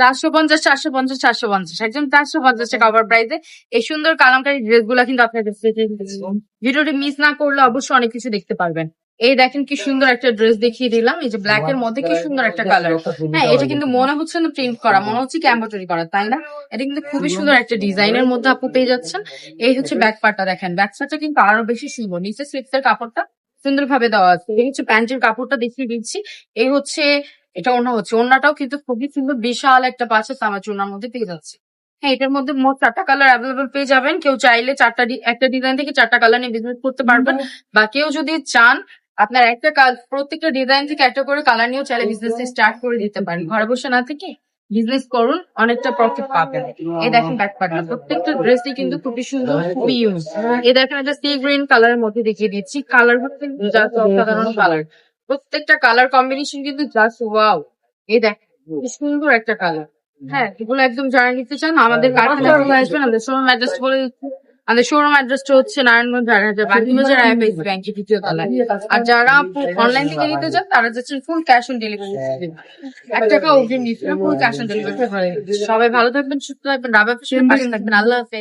450, 450, 450, একদম 450 টাকা অফার প্রাইসে এই সুন্দর কালামকারী ড্রেস গুলা কিন্তু আপনাদের ভিডিওটি মিস না করলে অবশ্যই অনেক কিছু দেখতে পারবেন। এই দেখেন কি সুন্দর একটা ড্রেস দেখিয়ে দিলাম, এই যে ব্ল্যাক এর মধ্যে কি সুন্দর একটা কালার। হ্যাঁ, এটা কিন্তু মনে হচ্ছে না প্রিন্ট করা, মনে হচ্ছে কি এমব্রয়ডারি করা, তাই না? এটা কিন্তু খুবই সুন্দর একটা ডিজাইনের মধ্যে আপু পেয়ে যাচ্ছেন। এই হচ্ছে ব্যাক পার্টটা, দেখেন ব্যাক সাইডটা কিন্তু আরো বেশি সুন্দর, নিচে স্লিপস এর কাপড়টা সুন্দর ভাবে দেওয়া আছে। এই হচ্ছে প্যান্টের কাপড়টা দেখিয়ে দিচ্ছি। এই হচ্ছে এটা ওড়না, হচ্ছে ওড়নাটাও কিন্তু খুবই সুন্দর, বিশাল একটা পাশে সামার চুনার মধ্যে পেয়ে যাচ্ছে। হ্যাঁ, এটার মধ্যে মোট 4টা কালার অ্যাভেলেবল পেয়ে যাবেন। কেউ চাইলে একটা ডিজাইন থেকে 4টা কালার নিয়ে বিজনেস করতে পারবেন, বা কেউ যদি চান আপনার একটা প্রত্যেকটা ডিজাইন থেকে একটা করে কালার নিয়েও চাইলে বিজনেস স্টার্ট করে দিতে পারেন। ঘরে বসে না থেকে বিজনেস করুন, অনেকটা প্রফিট পাবেন। এই দেখেন ব্যাক পার্টটা, প্রত্যেকটা ড্রেসই কিন্তু খুবই সুন্দর, খুবই ইউজ। এই দেখেন এটা সি গ্রিন কালারের মধ্যে দেখিয়ে দিচ্ছি, কালার হচ্ছে জাস্ট অসাধারণ কালার, প্রত্যেকটা কালার কম্বিনেশন কিন্তু জাস্ট ওয়াও। এই দেখেন কি সুন্দর একটা কালার। হ্যাঁ, এগুলো একদম যারা নিতে চান আমাদের কারখানায় চলে আসবেন। আমাদের শোরুম অ্যাড্রেস বলে দিচ্ছি, আমাদের শোরুম অ্যাড্রেসটা হচ্ছে নারায়ণগঞ্জ 4000 বাগিবাজার আইএফএস ব্যাংকের দ্বিতীয় তলায়। আর যারা অনলাইন থেকে নিতে চান তারা যাচ্ছেন ফুল ক্যাশ অন ডেলিভারি, 1 টাকা অগ্রিম নিচ্ছে, ফুল ক্যাশ অন ডেলিভারি। সবাই ভালো থাকবেন, সুস্থ থাকবেন, রাবা পাশে থাকবেন। আল্লাহ হাফেজ।